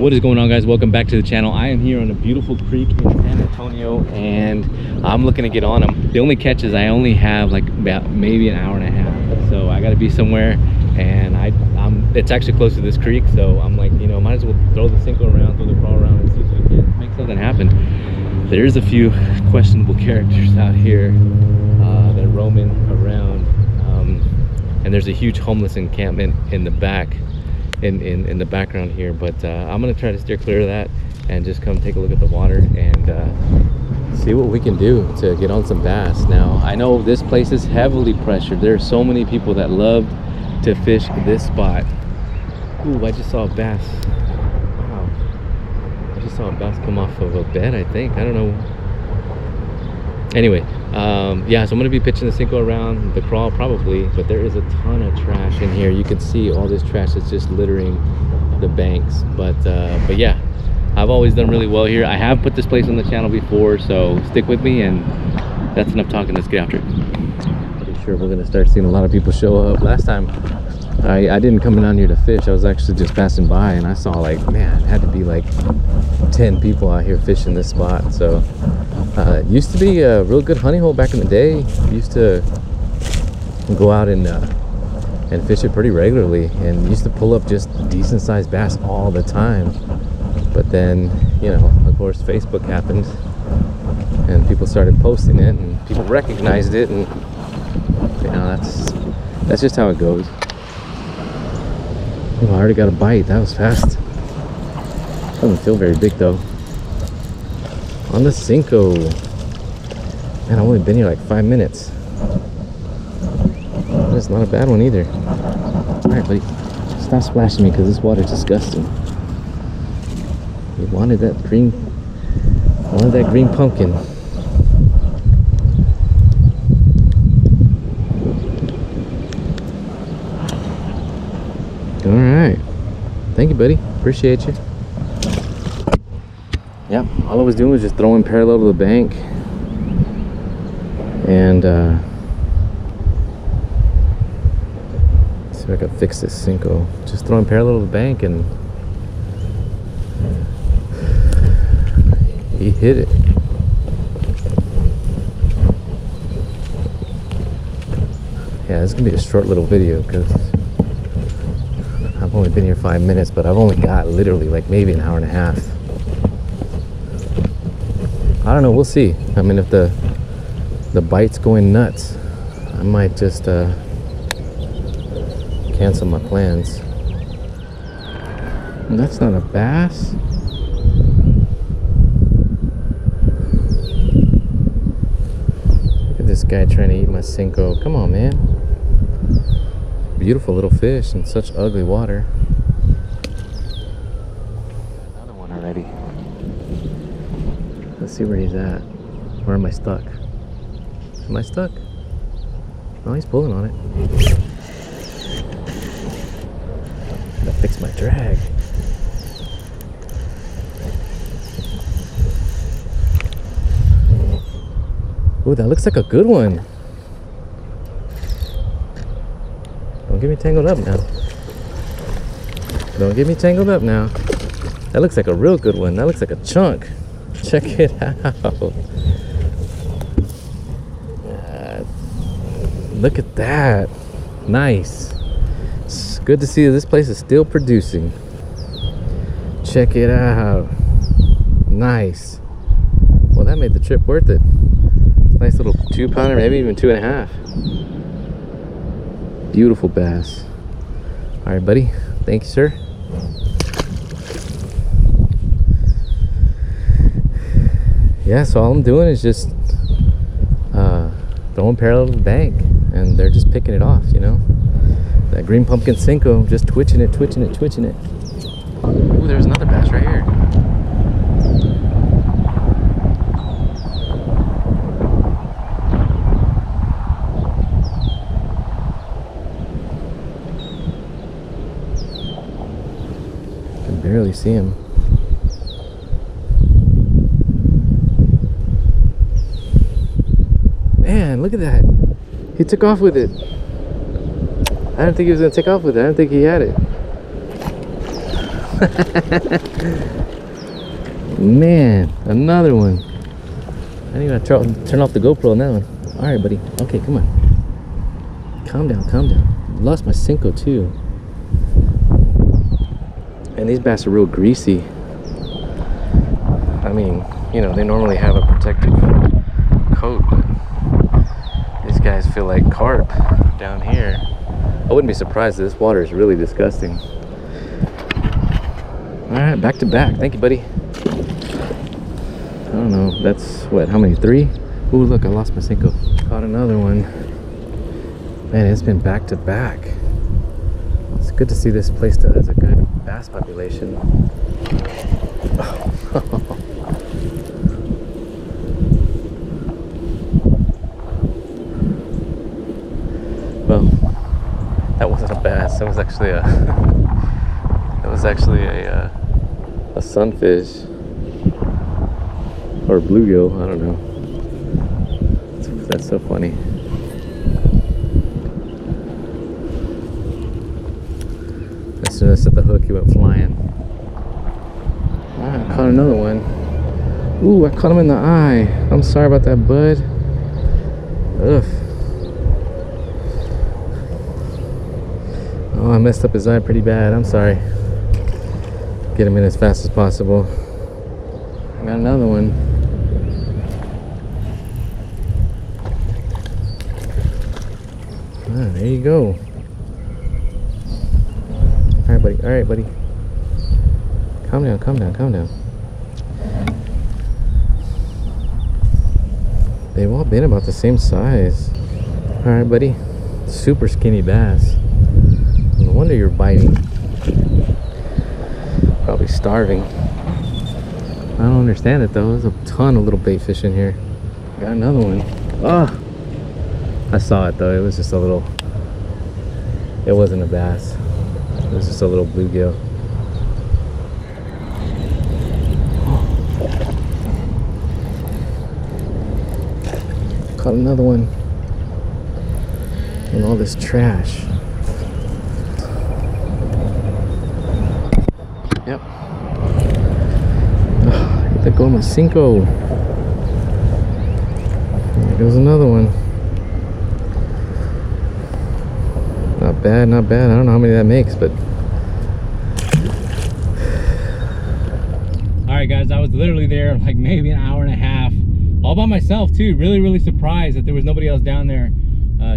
What is going on, guys? Welcome back to the channel. I am here on a beautiful creek in San Antonio and I'm looking to get on them. The only catch is I only have like about maybe an hour and a half, so I got to be somewhere, and it's actually close to this creek, so I'm like, you know, might as well throw the Senko around, throw the crawl around, and see if we can make something happen. There's a few questionable characters out here that are roaming around, and there's a huge homeless encampment in the back, in the background here, but I'm gonna try to steer clear of that and just come take a look at the water and see what we can do to get on some bass. Now, I know this place is heavily pressured. There are so many people that love to fish this spot. Ooh, I just saw a bass. Wow, I just saw a bass come off of a bed, I think. I don't know. Anyway, yeah, so I'm gonna be pitching the Senko around the crawl probably, but there is a ton of trash in here. You can see all this trash that's just littering the banks, but yeah, I've always done really well here. I have put this place on the channel before, so stick with me, and that's enough talking. Let's get after it. Pretty sure we're gonna start seeing a lot of people show up. Last time I didn't come down here to fish. I was actually just passing by and I saw, like, man, it had to be like 10 people out here fishing this spot. So it used to be a real good honey hole back in the day. Used to go out and fish it pretty regularly, and used to pull up just decent sized bass all the time. But then, you know, of course, Facebook happened and people started posting it and people recognized it, and you know, that's just how it goes. Oh, I already got a bite. That was fast. Doesn't feel very big though. On the Senko. Man, I've only been here like 5 minutes. That's not a bad one either. Alright, buddy. Stop splashing me because this water's disgusting. You wanted that green pumpkin. Alright. Thank you, buddy. Appreciate you. Yep, all I was doing was just throwing parallel to the bank. And let's see if I can fix this Senko. Just throwing parallel to the bank, and he hit it. Yeah, this is gonna be a short little video because I've only been here 5 minutes, but I've only got literally like maybe an hour and a half. I don't know, we'll see. I mean, if the bite's going nuts, I might just cancel my plans. And that's not a bass. Look at this guy trying to eat my Senko. Come on, man. Beautiful little fish in such ugly water. Another one already. Let's see where he's at. Where am I stuck? Am I stuck? Oh, he's pulling on it. Gotta fix my drag. Ooh, that looks like a good one. Don't get me tangled up now. Don't get me tangled up now. That looks like a real good one. That looks like a chunk. Check it out. Look at that. Nice. It's good to see that this place is still producing. Check it out. Nice. Well, that made the trip worth it. Nice little 2-pounder, maybe even 2.5. Beautiful bass. All right, buddy. Thank you, sir. Yeah, so all I'm doing is just throwing parallel to the bank, and they're just picking it off, you know. That green pumpkin Senko, just twitching it, twitching it, twitching it. Ooh, there's another bass right here. I can barely see him. Man, look at that. He took off with it. I didn't think he was going to take off with it. I didn't think he had it. Man, another one. I need to turn off the GoPro on that one. All right, buddy. Okay, come on. Calm down, calm down. Lost my Senko too. And these bass are real greasy. I mean, you know, they normally have a protective coat, but these guys feel like carp down here. I wouldn't be surprised. This water is really disgusting. All right, back to back. Thank you, buddy. I don't know. That's what? How many? 3? Ooh, look! I lost my Senko. Caught another one. Man, it's been back to back. It's good to see this place still has a good bass population. Well, that wasn't a bass. That was actually a a sunfish or bluegill. I don't know. That's so funny. As soon as I set the hook, he went flying. Ah, I caught another one. Ooh, I caught him in the eye. I'm sorry about that, bud. Ugh. Oh, I messed up his eye pretty bad. I'm sorry. Get him in as fast as possible. I got another one. Ah, there you go. Alright, buddy. Alright, buddy. Calm down, calm down, calm down. They've all been about the same size. Alright, buddy. Super skinny bass. No wonder you're biting. Probably starving. I don't understand it though. There's a ton of little bait fish in here. Got another one. Ah! I saw it though. It was just a little. It wasn't a bass. It was just a little bluegill. Caught another one. And all this trash. Yep. Let go of my Senko. There goes another one. Not bad, not bad. I don't know how many that makes, but. Alright guys, I was literally there like maybe an hour and a half. All by myself too. Really surprised that there was nobody else down there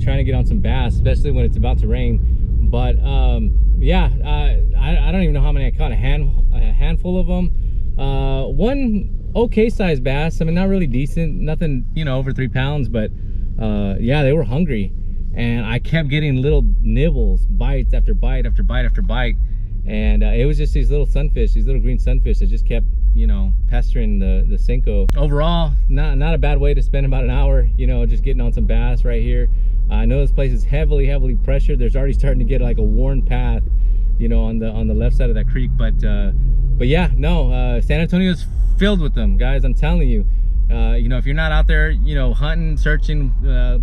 trying to get on some bass, especially when it's about to rain. But yeah, I don't even know how many I caught. A handful of them. One okay sized bass. I mean, not really decent, nothing, you know, over 3 pounds, but yeah, they were hungry, and I kept getting little nibbles, bites after bite after bite after bite, and it was just these little sunfish, these little green sunfish that just kept, you know, pestering the Senko. Overall, not a bad way to spend about an hour, you know, just getting on some bass right here. I know this place is heavily pressured. There's already starting to get like a worn path, you know, on the left side of that creek, but yeah, no, San Antonio's filled with them, guys. I'm telling you. You know, if you're not out there, you know, hunting, searching,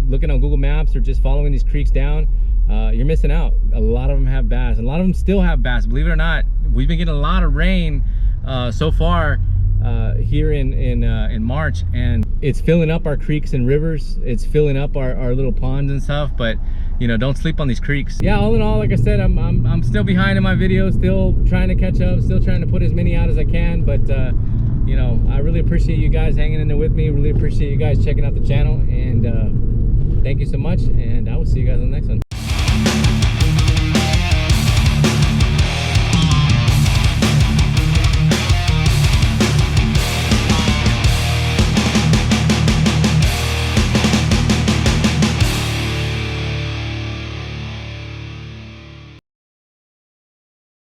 looking on Google Maps, or just following these creeks down, you're missing out. A lot of them have bass, and a lot of them still have bass. Believe it or not, we've been getting a lot of rain so far here in March, and it's filling up our creeks and rivers. It's filling up our little ponds and stuff. But you know, don't sleep on these creeks. Yeah, all in all, like I said, I'm still behind in my videos, still trying to catch up, still trying to put as many out as I can. But you know, I really appreciate you guys hanging in there with me. Really appreciate you guys checking out the channel, and thank you so much, and I will see you guys on the next one.